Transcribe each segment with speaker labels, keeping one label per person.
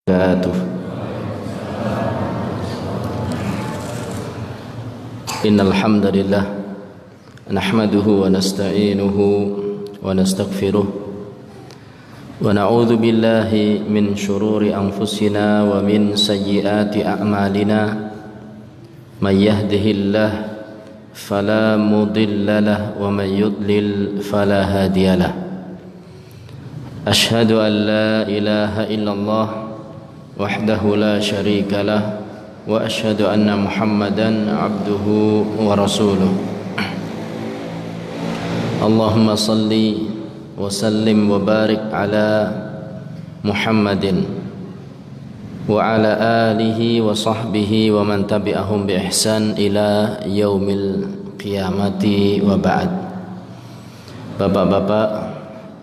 Speaker 1: wabarakatuh. Innal hamdalillah nahmaduhu wa nasta'inuhu wa nastaghfiruh wa na'udzu billahi min shururi anfusina wa min sayyiati a'malina may yahdihillahu fala mudilla lahu wa may yudlil fala hadiya lahu. Ashhadu an la ilaha illallah wahdahu la syarika lah wa ashhadu anna Muhammadan abduhu wa rasuluh. Allahumma salli wa sallim wa barik ala Muhammadin wa ala alihi wa sahbihi wa man tabi'ahum bi ihsan ila yaumil qiyamati wa ba'd. Bapak-bapak,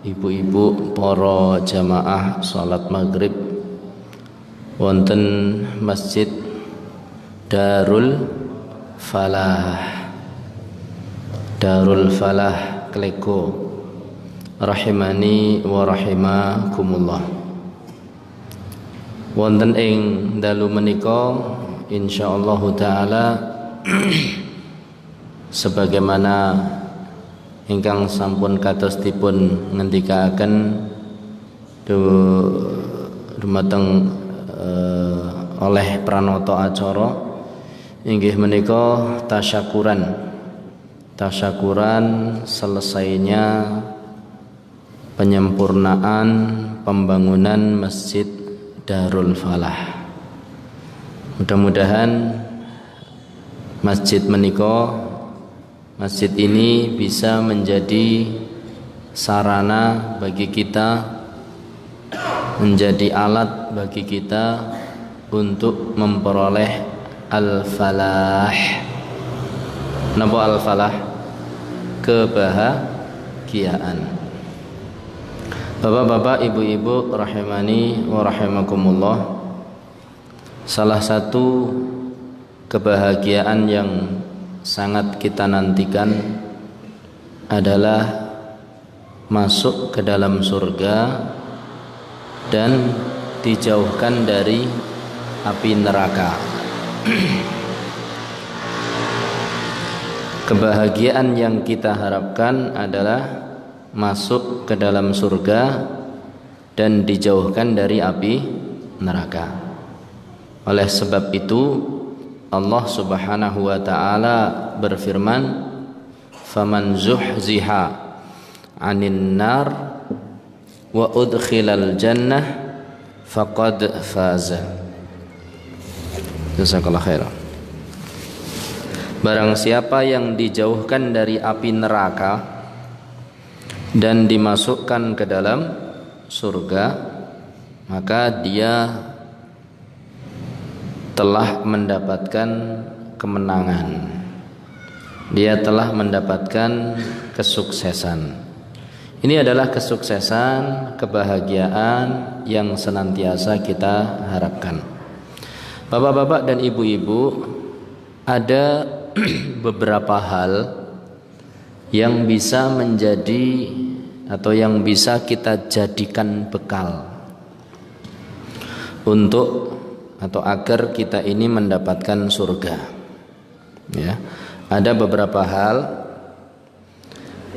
Speaker 1: ibu-ibu, para jamaah salat maghrib wonten Masjid Darul Falah Kleko, rahimani wa rahimakumullah. Wonten ing dalu menika insyaallah taala sebagaimana ingkang sampun kados dipun ngendikaken dumateng oleh pranata acara inggih menika tasyakuran selesainya penyempurnaan pembangunan Masjid Darul Falah. Mudah-mudahan masjid ini bisa menjadi sarana bagi kita, menjadi alat bagi kita untuk memperoleh al-falah. Napa al-falah? Kebahagiaan. Bapak-bapak, ibu-ibu rahimani wa rahimakumullah. Salah satu kebahagiaan yang sangat kita nantikan adalah masuk ke dalam surga dan dijauhkan dari api neraka. Kebahagiaan yang kita harapkan adalah masuk ke dalam surga dan dijauhkan dari api neraka. Oleh sebab itu Allah Subhanahu wa ta'ala berfirman, "Faman zuhziha 'anil nar wa udkhilal jannah faqad faza." Jazakallahu khairan. Barang siapa yang dijauhkan dari api neraka dan dimasukkan ke dalam surga, maka dia telah mendapatkan kemenangan. Dia telah mendapatkan kesuksesan. Ini adalah kesuksesan, kebahagiaan yang senantiasa kita harapkan. Bapak-bapak dan ibu-ibu, ada beberapa hal yang bisa menjadi atau yang bisa kita jadikan bekal untuk atau agar kita ini mendapatkan surga. Ya, ada beberapa hal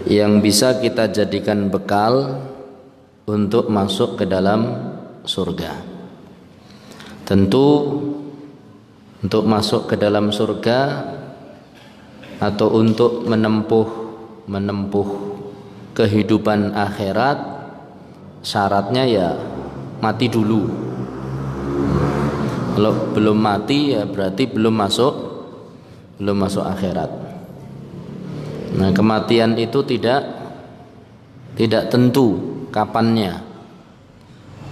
Speaker 1: yang bisa kita jadikan bekal untuk masuk ke dalam surga. Tentu untuk masuk ke dalam surga atau untuk menempuh kehidupan akhirat, syaratnya ya mati dulu. Kalau belum mati ya berarti belum masuk akhirat. Nah, kematian itu tidak tentu kapannya.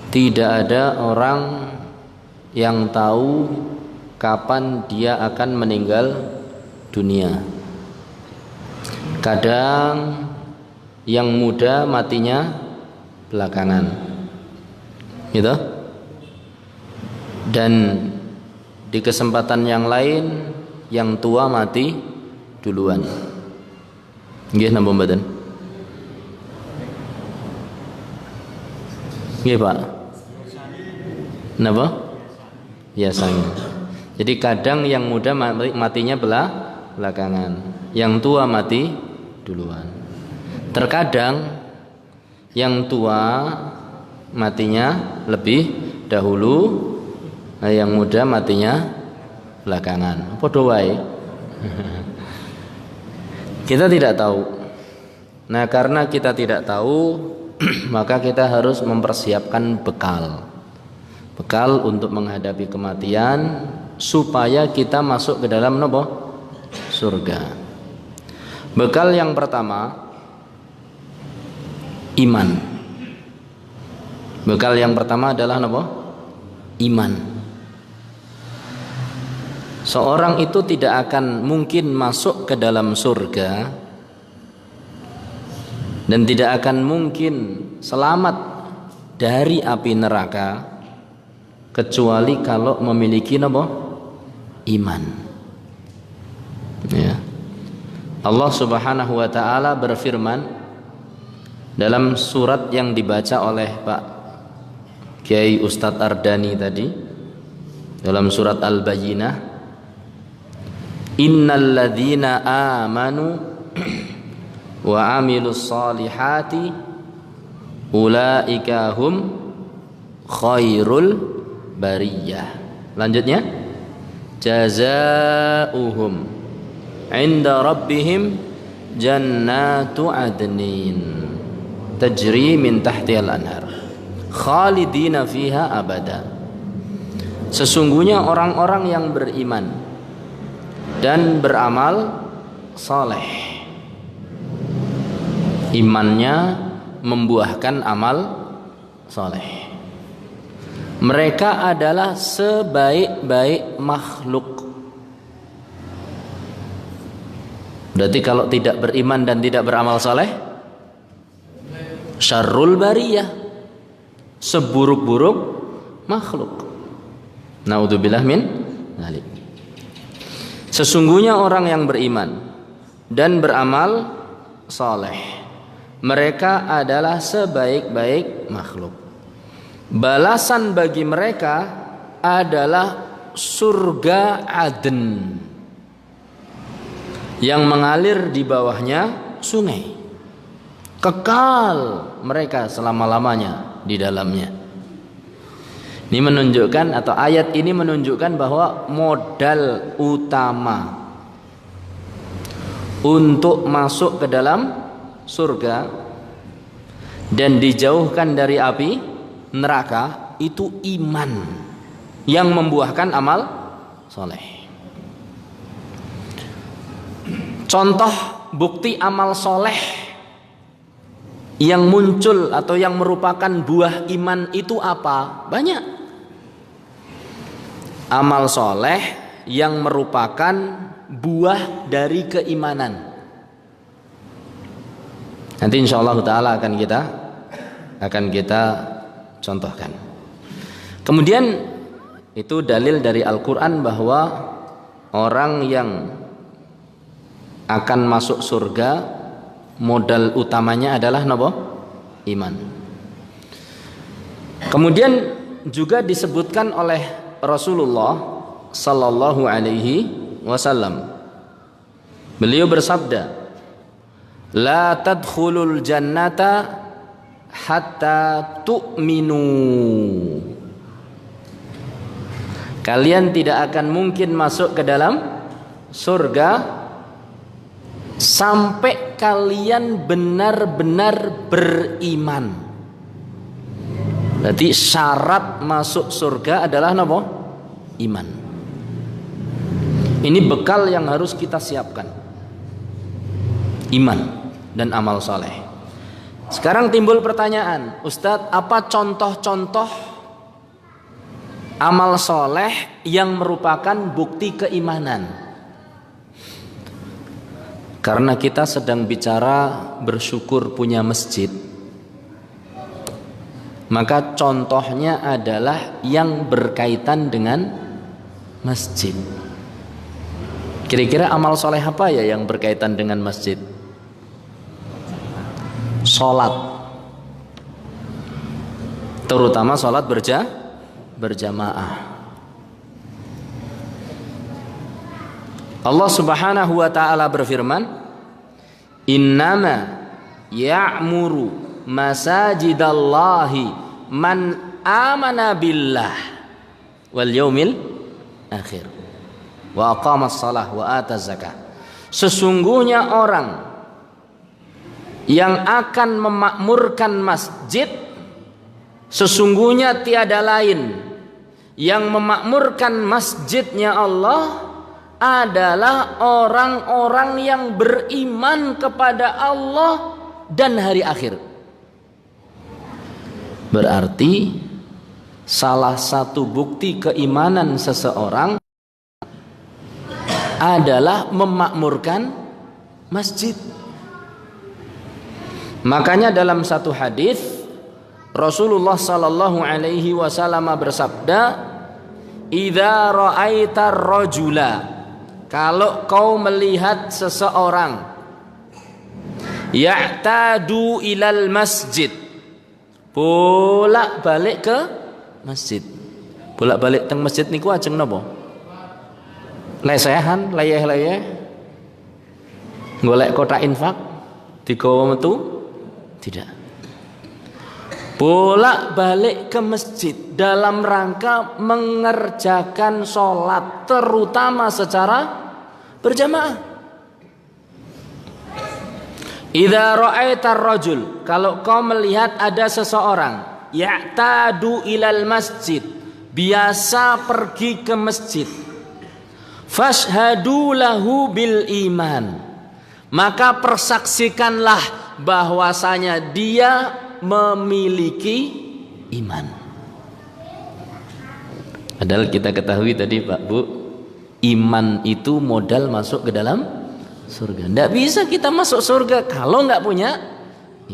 Speaker 1: Tidak ada orang yang tahu kapan dia akan meninggal dunia. Kadang yang muda matinya belakangan, gitu. Dan di kesempatan yang lain yang tua mati duluan. Nggih napa mboten? Nggih, Pak. Kenapa? Biasanya. Jadi kadang yang muda matinya belakangan, yang tua mati duluan. Terkadang yang tua matinya lebih dahulu, yang muda matinya belakangan. Padha wae. Kita tidak tahu. Nah, karena kita tidak tahu, maka kita harus mempersiapkan bekal untuk menghadapi kematian supaya kita masuk ke dalam surga. Bekal yang pertama, iman. Bekal yang pertama adalah iman. Seorang itu tidak akan mungkin masuk ke dalam surga dan tidak akan mungkin selamat dari api neraka kecuali kalau memiliki iman. Ya. Allah Subhanahu wa taala berfirman dalam surat yang dibaca oleh Pak Kiai Ustadz Ardani tadi, dalam surat Al-Bayyinah, innal ladzina amanu wa amilus solihati ulaika hum khairul bariyah. Lanjutnya, jazaohum inda rabbihim jannatu adnin tajri min tahtihal anhar khalidina fiha abada. Sesungguhnya orang-orang yang beriman dan beramal saleh, imannya membuahkan amal saleh, mereka adalah sebaik-baik makhluk. Berarti kalau tidak beriman dan tidak beramal saleh, syarrul bariyah, seburuk-buruk makhluk. Naudzubillah min dzalik. Sesungguhnya orang yang beriman dan beramal saleh, mereka adalah sebaik-baik makhluk. Balasan bagi mereka adalah surga Aden yang mengalir di bawahnya sungai. Kekal mereka selama-lamanya di dalamnya. Ini menunjukkan, atau ayat ini menunjukkan bahwa modal utama untuk masuk ke dalam surga dan dijauhkan dari api neraka itu iman yang membuahkan amal soleh. Contoh bukti amal soleh yang muncul atau yang merupakan buah iman itu apa? Banyak. Amal soleh yang merupakan buah dari keimanan. Nanti insyaallah ta'ala akan kita contohkan. Kemudian itu dalil dari Al-Quran bahwa orang yang akan masuk surga modal utamanya adalah iman. Kemudian juga disebutkan oleh Rasulullah sallallahu alaihi wasallam, beliau bersabda, la tadkhulul jannata hatta tu'minu. Kalian tidak akan mungkin masuk ke dalam surga sampai kalian benar-benar beriman. Berarti syarat masuk surga adalah iman. Ini bekal yang harus kita siapkan, iman dan amal saleh. Sekarang timbul pertanyaan, Ustadz, apa contoh-contoh amal soleh yang merupakan bukti keimanan? Karena kita sedang bicara bersyukur punya masjid, maka contohnya adalah yang berkaitan dengan masjid. Kira-kira amal soleh apa ya yang berkaitan dengan masjid? Sholat, terutama sholat berjamaah. Allah Subhanahu wa taala berfirman, "Innama ya'muru masajidallahi man amana billah wal yaumil akhir wa aqamas shalah wa ataz zakah." Sesungguhnya orang yang akan memakmurkan masjid, sesungguhnya tiada lain yang memakmurkan masjidnya Allah adalah orang-orang yang beriman kepada Allah dan hari akhir. Berarti salah satu bukti keimanan seseorang adalah memakmurkan masjid. Makanya dalam satu hadis Rasulullah sallallahu alaihi wasallam bersabda, "Idza ra'aitar rajula," kalau kau melihat seseorang, ya'tadu ilal masjid, bolak-balik ke masjid. Bolak-balik teng masjid niku ajeng napa? Lesehan, leyeh-leyeh. Golek kotak infak digawa metu? Tidak. Bolak-balik ke masjid dalam rangka mengerjakan sholat, terutama secara berjamaah. Idza ra'aitar rajul, kalau kau melihat ada seseorang ya'tadu ilal masjid, biasa pergi ke masjid, fashhadu lahu bil iman, maka persaksikanlah bahwasanya dia memiliki iman. Padahal kita ketahui tadi Pak Bu, iman itu modal masuk ke dalam surga. Tidak bisa kita masuk surga kalau nggak punya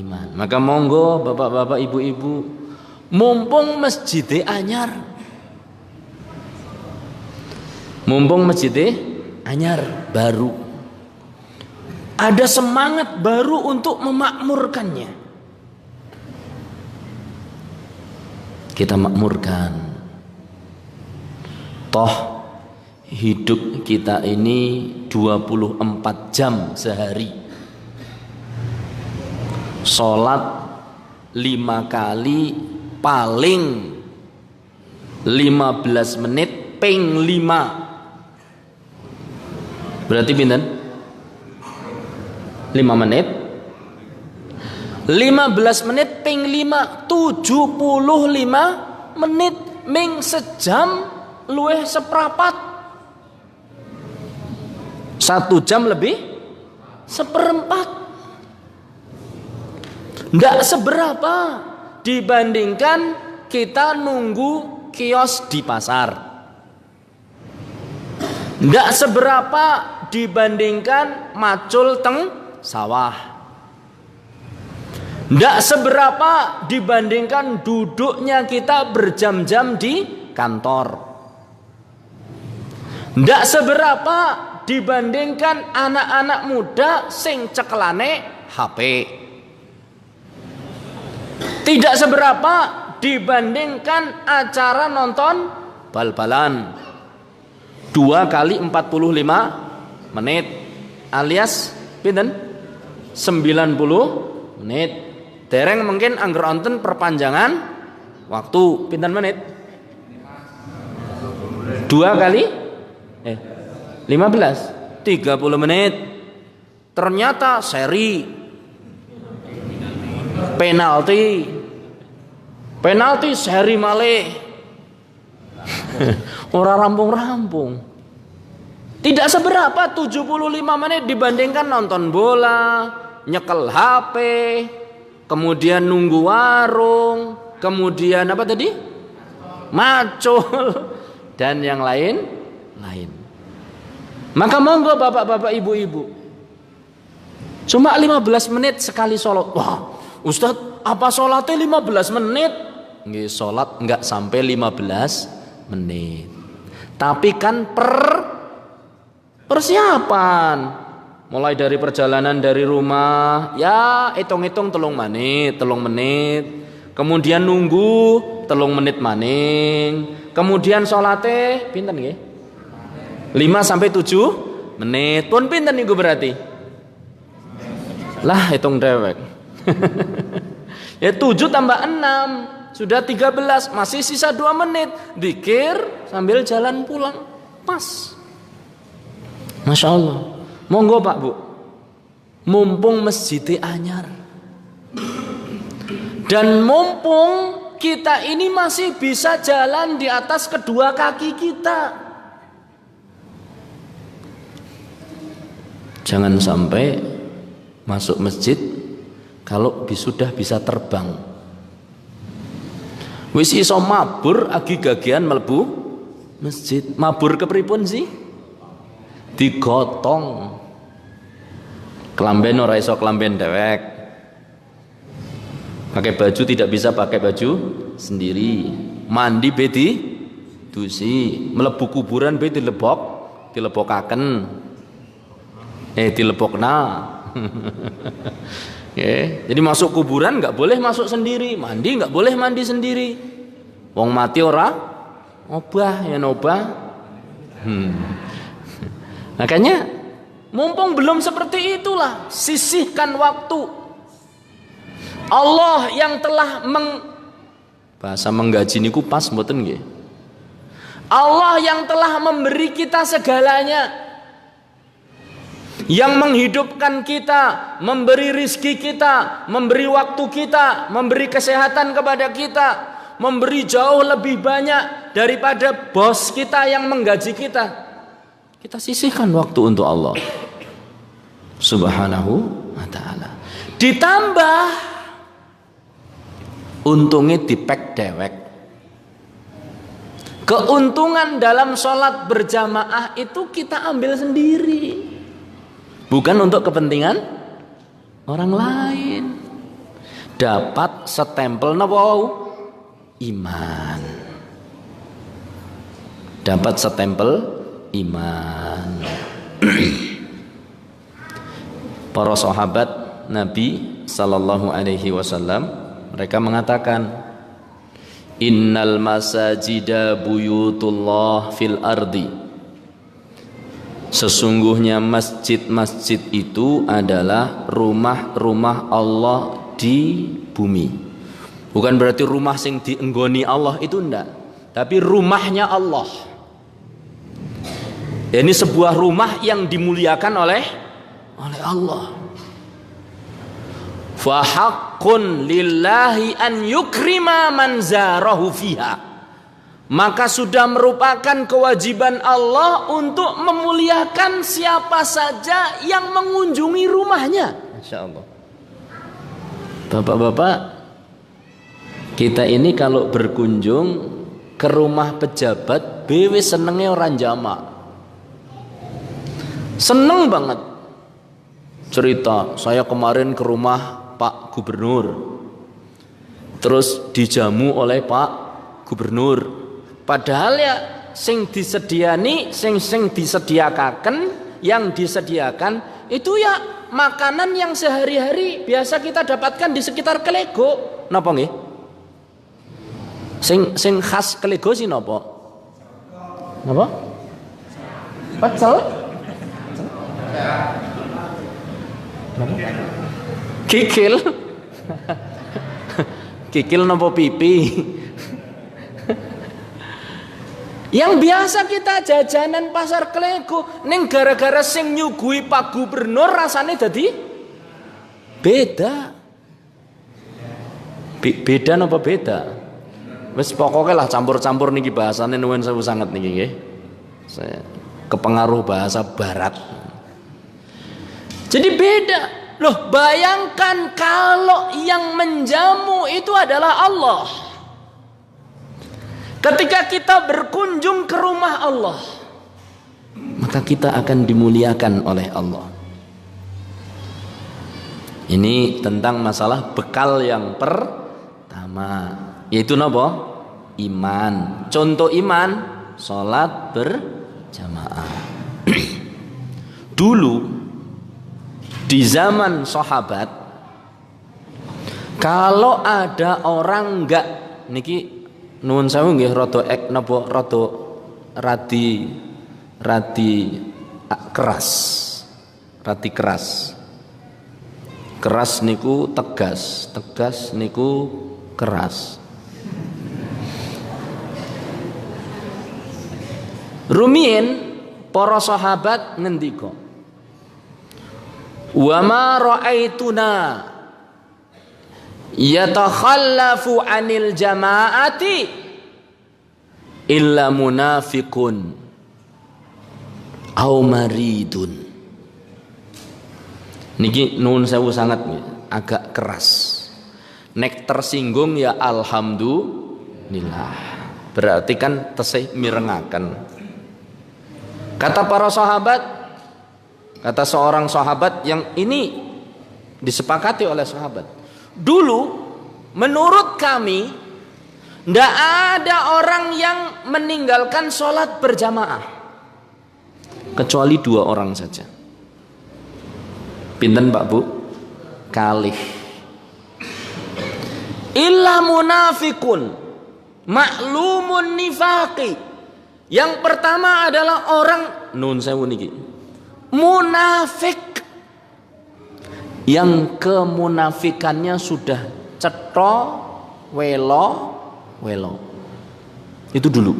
Speaker 1: iman. Maka monggo bapak-bapak, ibu-ibu, mumpung masjidnya anyar, mumpung masjidnya anyar baru, ada semangat baru untuk memakmurkannya. Kita makmurkan. Toh hidup kita ini 24 jam sehari. Sholat 5 kali paling 15 menit ping 5. Berarti pinten? 5 menit 15 menit ping 5, 75 menit, ming sejam luweh seprapat, 1 jam lebih seperempat. Nggak seberapa dibandingkan kita nunggu kios di pasar, nggak seberapa dibandingkan macul teng sawah, tidak seberapa dibandingkan duduknya kita berjam-jam di kantor, tidak seberapa dibandingkan anak-anak muda sing cekelane HP, tidak seberapa dibandingkan acara nonton bal-balan 2 kali 45 menit alias pinten 90 menit. Dereng mungkin angger onten perpanjangan waktu pinten menit 2 kali 15 30 menit. Ternyata seri penalti seri malih ora rampung-rampung. Tidak seberapa 75 menit dibandingkan nonton bola, nyekel HP, kemudian nunggu warung, kemudian apa tadi? Macul dan yang lain. Maka monggo bapak-bapak, ibu-ibu, cuma 15 menit sekali sholat. Wah, Ustadz, apa sholatnya 15 menit? Nggih, sholat enggak sampai 15 menit. Tapi kan persiapan, mulai dari perjalanan dari rumah, ya hitung-hitung telung menit, kemudian nunggu cukup 3 menit maning. Kemudian salate pinten nggih? 5 sampai 7 menit. Pun pinten niku berarti? Lah hitung dewek. Ya 7 tambah 6 sudah 13, masih sisa 2 menit. Dzikir sambil jalan pulang. Pas. Masya Allah. Monggo Pak Bu. Mumpung masjidnya anyar. Dan mumpung kita ini masih bisa jalan di atas kedua kaki kita. Jangan sampai masuk masjid kalau sudah bisa terbang. Wis iso mabur agi gagian mlebu masjid. Mabur kepripun sih? Digotong. Kelamben ora iso kelamben dewek. Pakai baju tidak bisa pakai baju sendiri. Mandi bedi dusi, mlebu kuburan be dilebokaken. Dilebokna. Jadi masuk kuburan nggak boleh masuk sendiri, mandi nggak boleh mandi sendiri. Wong mati ora obah ya nobah. Makanya mumpung belum seperti itulah, sisihkan waktu. Allah yang telah bahasa menggaji niku pas mboten nggih. Allah yang telah memberi kita segalanya. Yang menghidupkan kita, memberi rizki kita, memberi waktu kita, memberi kesehatan kepada kita, memberi jauh lebih banyak daripada bos kita yang menggaji kita. Kita sisihkan waktu untuk Allah Subhanahu wa ta'ala. Ditambah untungnya dipek dewek. Keuntungan dalam sholat berjamaah itu kita ambil sendiri, bukan untuk kepentingan orang lain. Dapat stempel napa iman. Dapat stempel iman. Para sahabat Nabi sallallahu alaihi wasallam mereka mengatakan, innal masajida buyutullah fil ardi. Sesungguhnya masjid-masjid itu adalah rumah-rumah Allah di bumi. Bukan berarti rumah sing dienggoni Allah itu enggak, tapi rumahnya Allah. Ini sebuah rumah yang dimuliakan oleh Allah. Fa haqqun lillahi an yukrima man zarahu fiha. Maka sudah merupakan kewajiban Allah untuk memuliakan siapa saja yang mengunjungi rumahnya. Masya Allah. Bapak-bapak, kita ini kalau berkunjung ke rumah pejabat, bewe senengnya orang jamak. Seneng banget. Cerita, saya kemarin ke rumah Pak Gubernur, terus dijamu oleh Pak Gubernur. Padahal ya sing disediani, sing disediakaken, yang disediakan itu ya makanan yang sehari-hari biasa kita dapatkan di sekitar Kelego. Napa nggih? Sing khas Kelego sih napa? Napa? Pecel? Kikil? Kikil napa pipi? Yang biasa kita jajanan pasar Kelego, ning gara-gara sing nyuguhi Pak Gubernur rasane dadi beda. Beda napa beda? Wis pokoke lah campur-campur niki bahasane nuwun sewu sanget niki nggih. Saya kepengaruh bahasa barat. Jadi beda. Loh, bayangkan kalau yang menjamu itu adalah Allah. Ketika kita berkunjung ke rumah Allah, maka kita akan dimuliakan oleh Allah. Ini tentang masalah bekal yang pertama, yaitu napa? Iman. Contoh iman, salat berjamaah. Dulu di zaman sahabat, kalau ada orang enggak niki nuwun sewu nggih rada napa rada radi keras. Radi keras. Keras niku tegas, tegas niku keras. Rumiyin para sahabat ngendika, wa ma ra'aituna yatakhallafu 'anil jama'ati illa munafiqun aw maridun. Niki nuwun sewu sangat agak keras. Nek tersinggung ya alhamdulillah. Berarti kan tesih mirengaken. Kata para sahabat, kata seorang sahabat yang ini disepakati oleh sahabat. Dulu menurut kami tidak ada orang yang meninggalkan sholat berjamaah kecuali 2 orang saja. Pinten Pak Bu? Kalih. Illa munafikun maklumun nifaqi. Yang pertama adalah orang nun sewu niki munafik yang kemunafikannya sudah cetha welo. Itu dulu.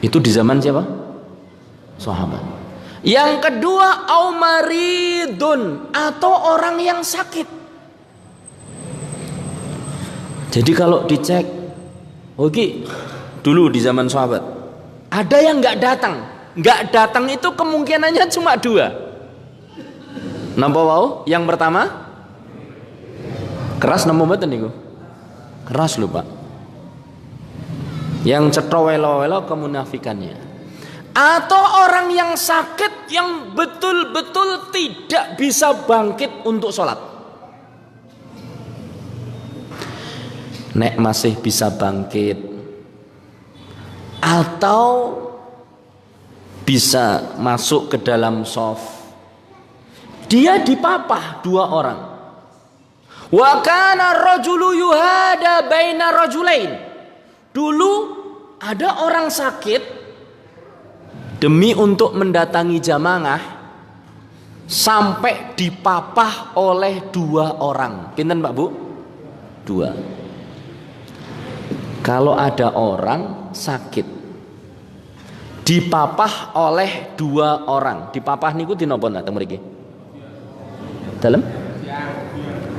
Speaker 1: Itu di zaman siapa? Sahabat. Yang kedua aumaridun atau orang yang sakit. Jadi kalau dicek, oke, dulu di zaman sahabat ada yang nggak datang itu kemungkinannya cuma 2. Napa wau? Yang pertama keras napa mboten niku? Keras lho Pak. Yang cetha welo-welo kemunafikannya. Atau orang yang sakit yang betul-betul tidak bisa bangkit untuk sholat. Nek masih bisa bangkit atau bisa masuk ke dalam shaf, dia dipapah 2 orang. Wa kana rajulu yuhada baina rajulain. Dulu ada orang sakit demi untuk mendatangi jamaah sampai dipapah oleh 2 orang. Pinten Pak Bu? 2. Kalau ada orang sakit dipapah oleh 2 orang. Dipapah niku dinapa ndak mriki? Dalem?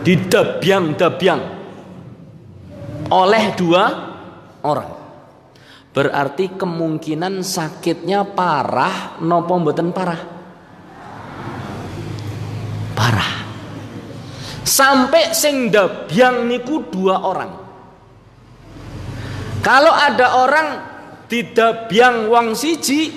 Speaker 1: Didabyang-dabyang oleh 2 orang. Berarti kemungkinan sakitnya parah napa mboten parah? Parah. Sampai sing dabyang niku 2 orang. Kalau ada orang didabyang wong siji,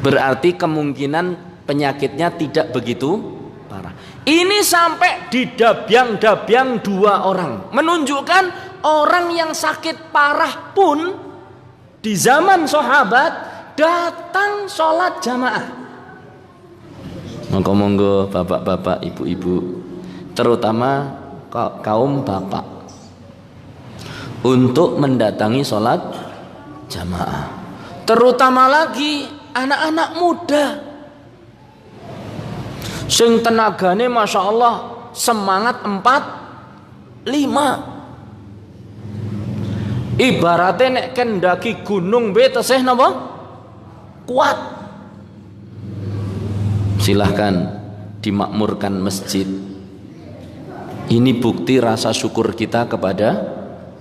Speaker 1: berarti kemungkinan penyakitnya tidak begitu parah. Ini sampai didabyang-dabyang 2 orang, menunjukkan orang yang sakit parah pun di zaman sahabat datang sholat jamaah. Monggo bapak-bapak, ibu-ibu, terutama kaum bapak, untuk mendatangi sholat jamaah. Terutama lagi anak-anak muda, sing tenagane masya Allah semangat 4-5. Ibaratnya nek kendaki gunung be tesih napa? Kuat. Silahkan dimakmurkan masjid. Ini bukti rasa syukur kita kepada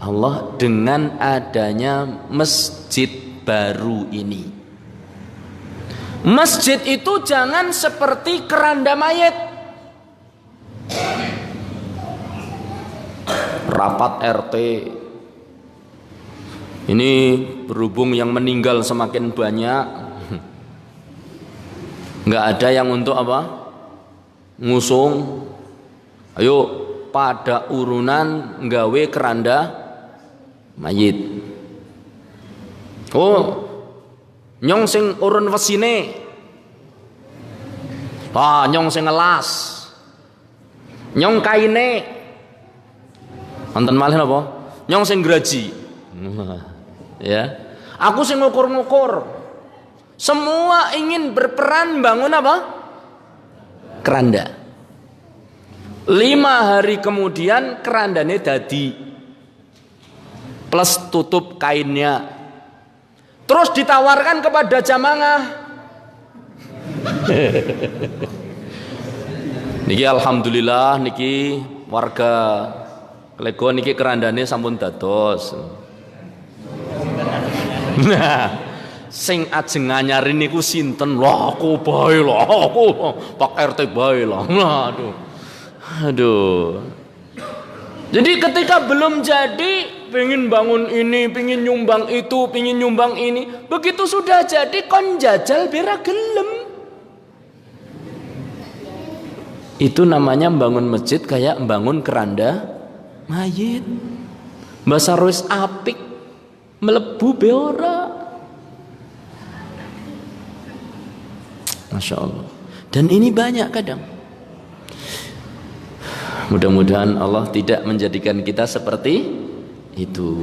Speaker 1: Allah dengan adanya masjid baru ini. Masjid itu jangan seperti keranda mayat. Rapat RT. Ini berhubung yang meninggal semakin banyak, nggak ada yang untuk apa? Ngusung. Ayo pada urunan nggawe keranda mayit. Oh, nyong sing urun wesine. Nyong sing ngelas. Nyong kaine. Wonten malih napa? Nyong sing graji. Ya. Aku sing ngukur-ngukur. Semua ingin berperan bangun apa? Keranda. 5 hari kemudian kerandane dadi plus tutup kainnya. Terus ditawarkan kepada jamaah. Niki alhamdulillah niki warga Klego niki kerandane sampun dados. Nah, sing ajeng nganyari niku sinten? Lah aku bae lah, aku Pak RT bae lah. Aduh. Jadi ketika belum jadi pengen bangun ini, pengen nyumbang itu, pengen nyumbang ini, begitu sudah jadi kon jajal bira gelem. Itu namanya bangun masjid kayak bangun keranda mayit. Mbasa wis apik melebu beora. Masya Allah. Dan ini banyak kadang. Mudah-mudahan Allah tidak menjadikan kita seperti itu.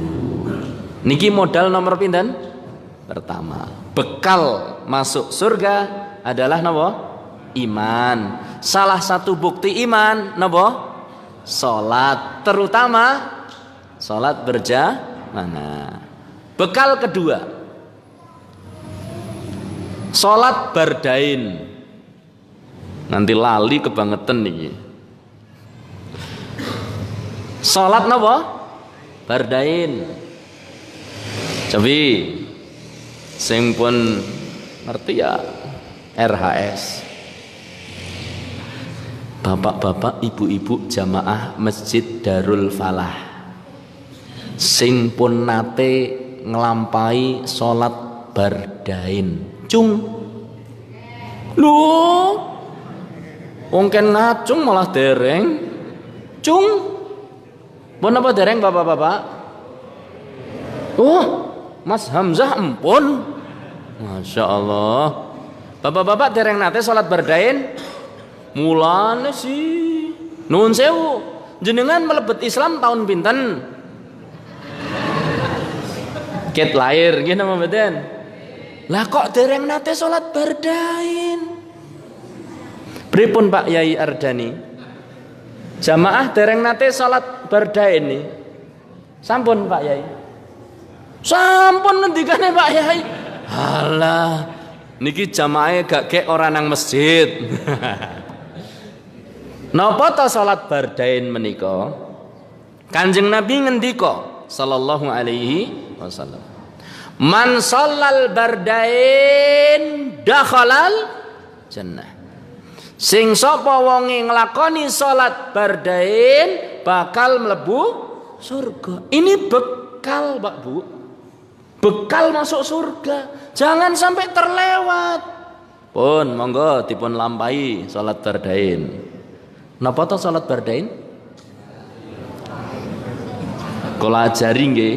Speaker 1: Niki modal nomor pinten? Pertama, bekal masuk surga adalah napa? Iman. Salah satu bukti iman napa? Salat, terutama salat berjamaah. Bekal kedua, salat bardain. Nanti lali kebangetan nih. Salat napa? Bardain. Cobi sing pun ngerti ya RHS. Bapak-bapak, ibu-ibu jamaah Masjid Darul Falah sing pun nate ngelampai salat bardain. Cung. Lho. Wong ken ngacung malah dereng. Cung. Pun apa dereng bapak-bapak? Oh, Mas Hamzah empun. Masya Allah. Bapak-bapak dereng nate salat bardain. Mulane sih nuwun sewu, jenengan melebet Islam tahun pinten? Ket lahir nggih napa mboten? Lah kok dereng nate salat bardain? Pripun Pak Yai Ardani? Jamaah dereng nate salat bardain nih. Sampun Pak Yai. Sampun ngendikane Pak Yai. Halah, niki jamaah gak kek ora nang masjid. Napa ta salat bardain menika? Kanjeng Nabi ngendika sallallahu alaihi wasallam, man shallal bardain dakhalal jannah. Sing sapa wonge nglakoni salat bardain bakal mlebu surga. Ini bekal Pak Bu. Bekal masuk surga. Jangan sampai terlewat. Pun monggo dipun lampahi salat bardain. Napa to salat bardain? Kula ajari nggih,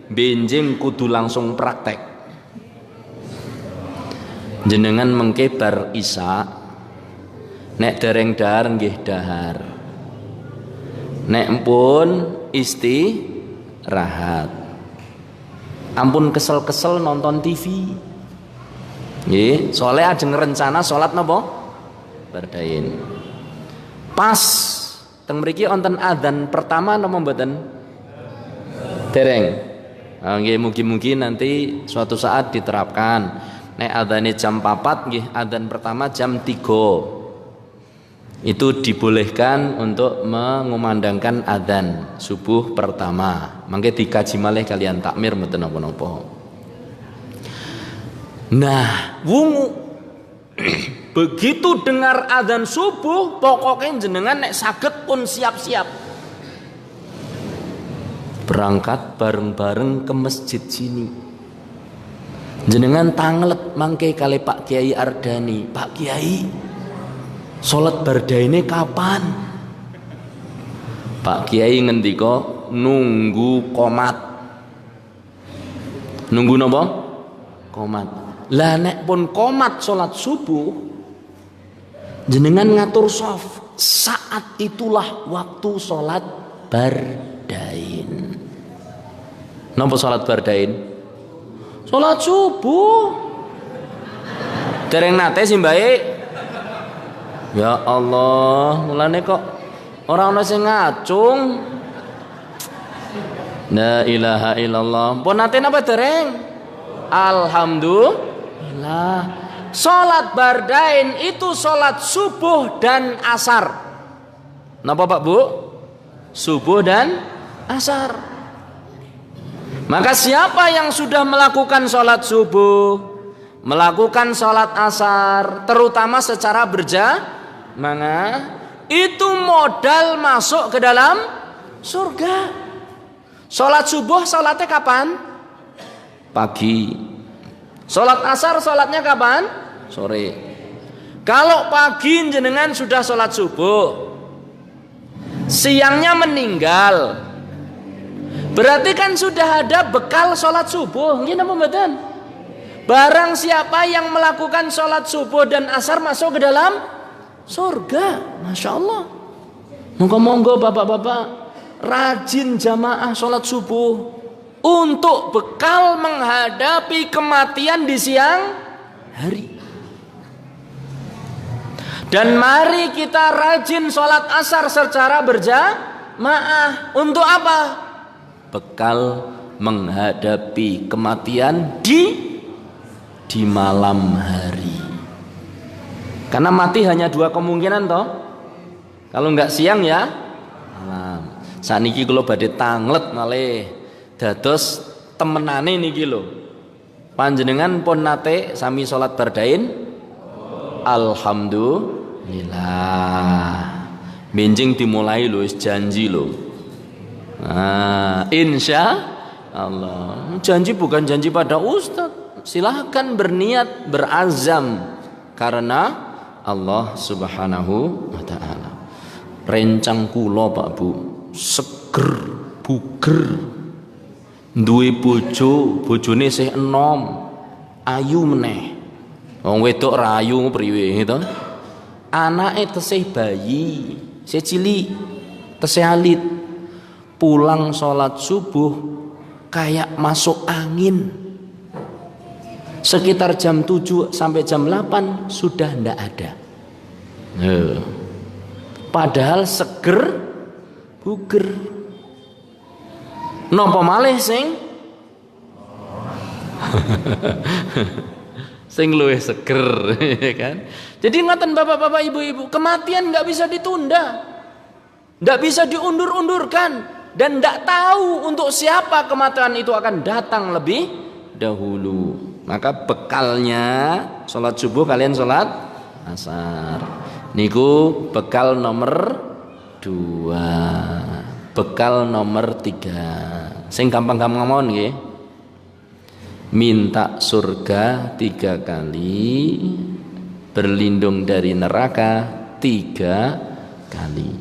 Speaker 1: benjing kudu langsung praktek. Jenengan mengke bar isya, nek dereng dahar nggih dahar. Nek pun istirahat. Ampun kesel-kesel nonton TV. Nggih, soalnya ajeng rencana salat napa? Bardain. Pas teng mriki wonten adzan pertama napa mboten? Dereng. Nggih mugi-mugi nanti suatu saat diterapkan. Nek adzane jam 4 nggih adzan pertama jam 3. Itu dibolehkan untuk mengumandangkan adzan subuh pertama. Mangke dikaji malih kalian takmir mboten napa-napa. Nah, wungu begitu dengar adzan subuh, pokoknya jenengan nek saged pun siap-siap berangkat bareng-bareng ke masjid sini. Jenengan tanglet mangke kali Pak Kiai Ardani. Pak Kiai, salat bardaine kapan? Pak Kiai ngendika nunggu qomat. Nunggu napa? Qomat. Lah nek pun qomat salat subuh, jenengan ngatur shaf, saat itulah waktu salat bardain. bardain. Napa salat bardain? Salat subuh. Dereng nate sih Mbak. Ya Allah, mulane kok ora ana sing ngacung. La ilaha illallah. Pun nate napa dereng? Alhamdulillah. Salat bardain itu salat subuh dan asar. Napa Pak Bu? Subuh dan asar. Maka siapa yang sudah melakukan salat subuh, melakukan salat asar, terutama secara berjamaah, itu modal masuk ke dalam surga. Salat subuh salatnya kapan? Pagi. Salat asar salatnya kapan? Sore. Kalau pagi jenengan sudah salat subuh, siangnya meninggal, berarti kan sudah ada bekal salat subuh. Nggih napa mboten? Barang siapa yang melakukan salat subuh dan asar masuk ke dalam surga. Masya Allah. Monggo-monggo bapak-bapak rajin jamaah salat subuh untuk bekal menghadapi kematian di siang hari. Dan mari kita rajin sholat asar secara berjamaah. Untuk apa? Bekal menghadapi kematian di malam hari. Karena mati hanya dua kemungkinan toh. Kalau enggak siang ya malam. Saniki kula badhe tanglet malih dados temenane niki lho. Panjenengan pun nate sami sholat bardain. Alhamdulillah. Benjing dimulai lho, janji lho. Nah, insya Allah. Janji bukan janji pada ustadz. Silahkan berniat, berazam karena Allah Subhanahu wa ta'ala. Rencang kula Pak Bu, seger, buger, duwe bojo, bojone isih enom, ayu meneh. Wong wedok rayu priwe to? Anake tesih bayi, isih cilik, tesih alit. Pulang sholat subuh kayak masuk angin. Sekitar jam 7 sampai jam 8 sudah ndak ada. Padahal seger, buger. Napa malih sing sing luwih seger kan. Jadi ngoten bapak-bapak ibu-ibu, kematian nggak bisa ditunda, nggak bisa diundur-undurkan, dan nggak tahu untuk siapa kematian itu akan datang lebih dahulu. Maka bekalnya sholat subuh kalian sholat asar. Niku bekal nomor 2. Bekal nomor 3. Sing gampang-gampang ngomong nggih. Minta surga 3 kali, berlindung dari neraka 3 kali.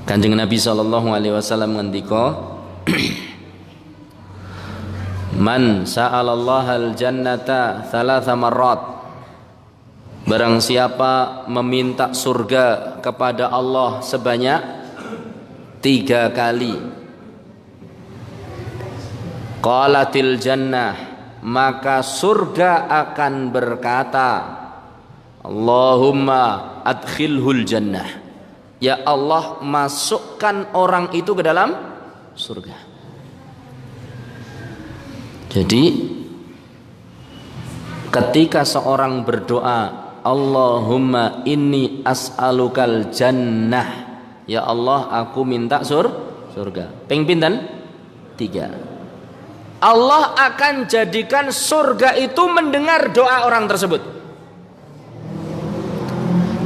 Speaker 1: Kanjeng Nabi SAW ngendika, man sa'alallahal jannata 3 marrat. Barang siapa meminta surga kepada Allah sebanyak 3 kali, qalatil jannah, maka surga akan berkata, Allahumma adkhilhul jannah, ya Allah masukkan orang itu ke dalam surga. Jadi ketika seorang berdoa, Allahumma inni as'alukal jannah, ya Allah aku minta surga. Ping pinten? 3. Allah akan jadikan surga itu mendengar doa orang tersebut.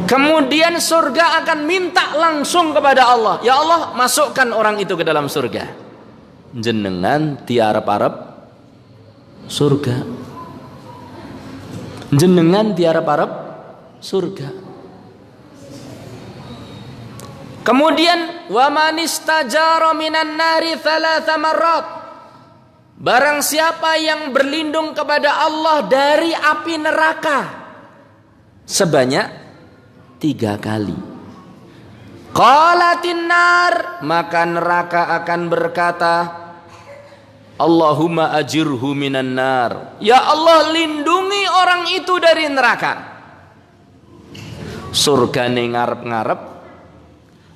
Speaker 1: Kemudian surga akan minta langsung kepada Allah, ya Allah masukkan orang itu ke dalam surga. Jenengan diarep-arep surga. Jenengan diarep-arep surga. Kemudian wa man istajara minan nari 3 marrat. Barang siapa yang berlindung kepada Allah dari api neraka sebanyak 3 kali. Qalatin nar, maka neraka akan berkata, Allahumma ajirhu minan nar. Ya Allah, lindungi orang itu dari neraka. Surgane ngarep-ngarep,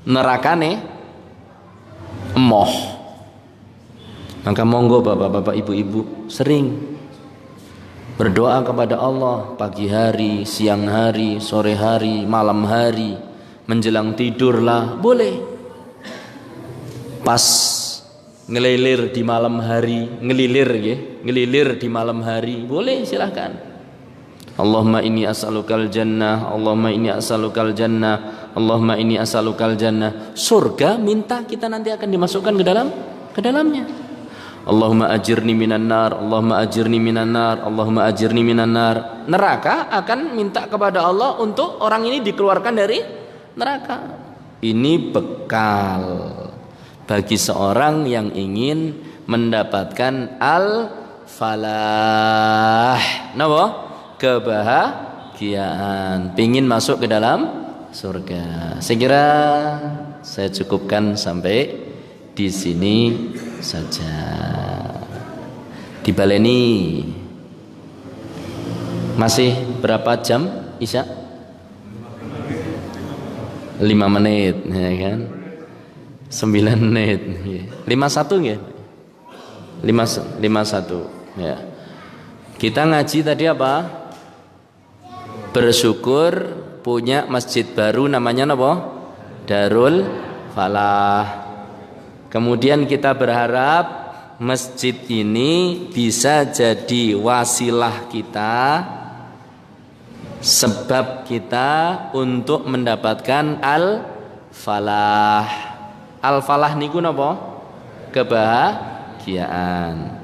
Speaker 1: nerakane emoh. Maka monggo bapak-bapak, ibu-ibu sering berdoa kepada Allah pagi hari, siang hari, sore hari, malam hari, menjelang tidurlah boleh. Pas ngelilir di malam hari, ngelilir di malam hari, boleh, silahkan. Allahumma inni as'alukal jannah, Allahumma inni as'alukal jannah, Allahumma inni as'alukal jannah. Surga minta kita nanti akan dimasukkan ke dalamnya. Allahumma ajirni minan nar, Allahumma ajirni minan nar, Allahumma ajirni minan nar. Neraka akan minta kepada Allah untuk orang ini dikeluarkan dari neraka. Ini bekal bagi seorang yang ingin mendapatkan al-falah. Napa? Kebahagiaan. Pingin masuk ke dalam surga. Saya kira saya cukupkan sampai di sini saja. Dibaleni. Masih berapa jam Isya? 5 menit, ya kan? 9 menit. 51 nggih? 51, ya. Kita ngaji tadi apa? Bersyukur punya masjid baru, namanya apa? Darul Falah. Kemudian kita berharap masjid ini bisa jadi wasilah kita, sebab kita untuk mendapatkan al-falah. Al-falah niku napa? Kebahagiaan.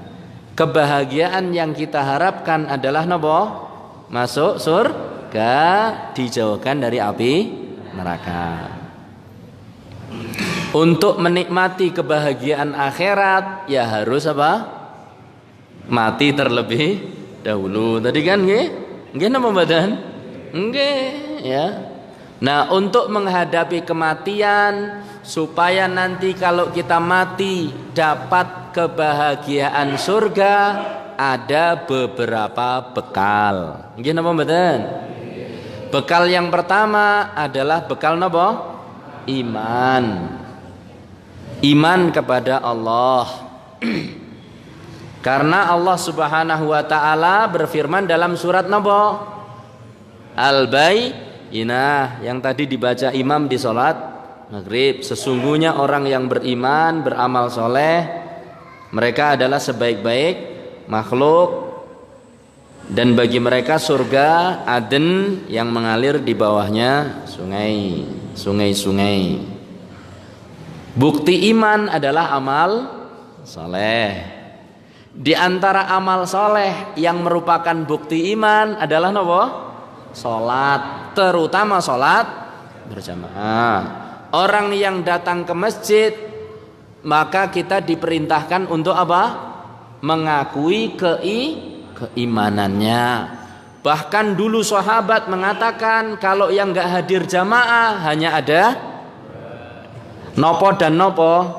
Speaker 1: Kebahagiaan yang kita harapkan adalah napa? Masuk surga, dijauhkan dari api neraka. Untuk menikmati kebahagiaan akhirat ya harus apa? Mati terlebih dahulu. Tadi kan nggih? Nggih napa mboten? Nggih, ya. Nah, untuk menghadapi kematian supaya nanti kalau kita mati dapat kebahagiaan surga, ada beberapa bekal. Nggih napa mboten? Bekal yang pertama adalah bekal napa? Iman. Iman kepada Allah. Karena Allah Subhanahu wa taala berfirman dalam surat napa? Al-Bayyinah yang tadi dibaca imam di salat maghrib. Sesungguhnya orang yang beriman, beramal soleh, mereka adalah sebaik-baik makhluk, dan bagi mereka surga Aden yang mengalir di bawahnya sungai-sungai. Bukti iman adalah amal soleh. Di antara amal soleh yang merupakan bukti iman adalah apa? Salat, terutama salat berjamaah. Orang yang datang ke masjid, maka kita diperintahkan untuk apa? Mengakui keimanannya. Bahkan dulu sahabat mengatakan kalau yang enggak hadir jamaah hanya ada nopo dan nopo,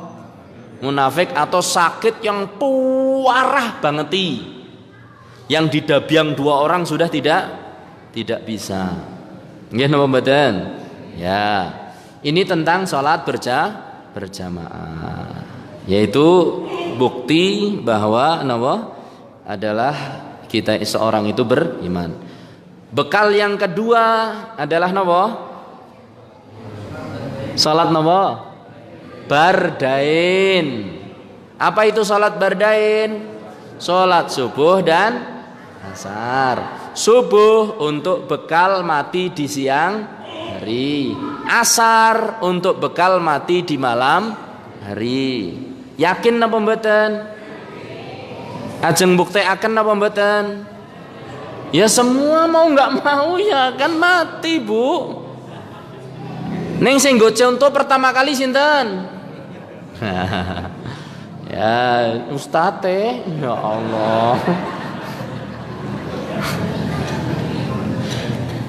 Speaker 1: munafik atau sakit yang parah banget, yang didabiang 2 orang sudah tidak bisa. Nggih napa mboten? Ya. Ini tentang salat berjamaah. Yaitu bukti bahwa napa adalah kita seorang itu beriman. Bekal yang kedua adalah napa? Salat napa? Bardain. Apa itu salat bardain? Salat subuh dan asar. Subuh untuk bekal mati di siang hari, asar untuk bekal mati di malam hari. Yakin napa mboten? Ajeng buktekaken napa mboten? Ya semua mau nggak mau ya kan mati, Bu. Ning sing nggo contoh pertama kali sinten? Ya Ustadz, ya Allah.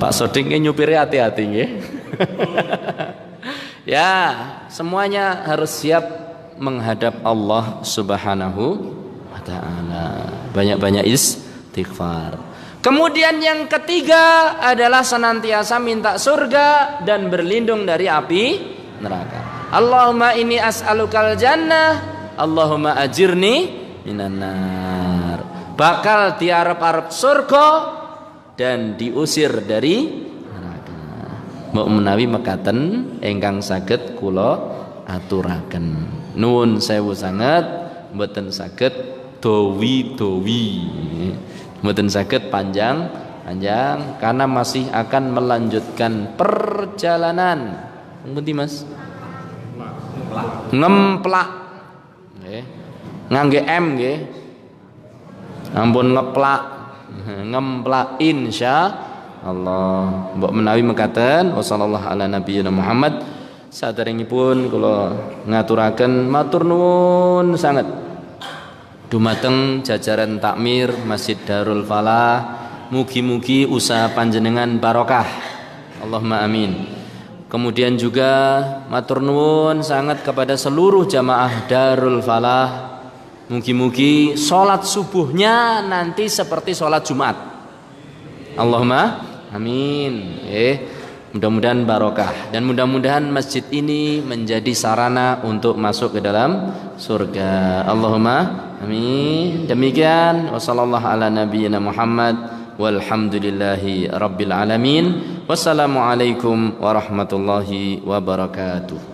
Speaker 1: Pak Soding nyupirnya hati-hati nggih. Ya, semuanya harus siap menghadap Allah Subhanahu wa taala. Banyak-banyak istighfar. Kemudian yang ketiga adalah senantiasa minta surga dan berlindung dari api neraka. Allahumma inni as'alukal jannah, Allahumma ajirni minan nar. Bakal diarep-arep surga dan diusir dari neraka. Mbok menawi mekaten ingkang saged kula aturaken. Nuwun sewu sanget, mboten saged dowi-dowi. Mboten saged panjang-panjang karena masih akan melanjutkan perjalanan. Ngerti Mas? Ngemplak. Nggih. Ngangge M nggih. Ampun ngeplak. Ngemplak insyaallah. Mbok menawi mekaten wasallallahu ala nabiyina Muhammad. Saderengipun kula ngaturaken matur nuwun sanget dumateng jajaran takmir Masjid Darul Falah, mugi-mugi usaha panjenengan barokah. Allahumma amin. Kemudian juga matur nuwun sangat kepada seluruh jamaah Darul Falah. Mugi-mugi sholat subuhnya nanti seperti sholat Jumat. Allahumma amin. Mudah-mudahan barokah dan mudah-mudahan masjid ini menjadi sarana untuk masuk ke dalam surga. Allahumma amin. Demikian wassallallahu ala nabiyyina Muhammad walhamdulillahi rabbil alamin. Wassalamualaikum warahmatullahi wabarakatuh.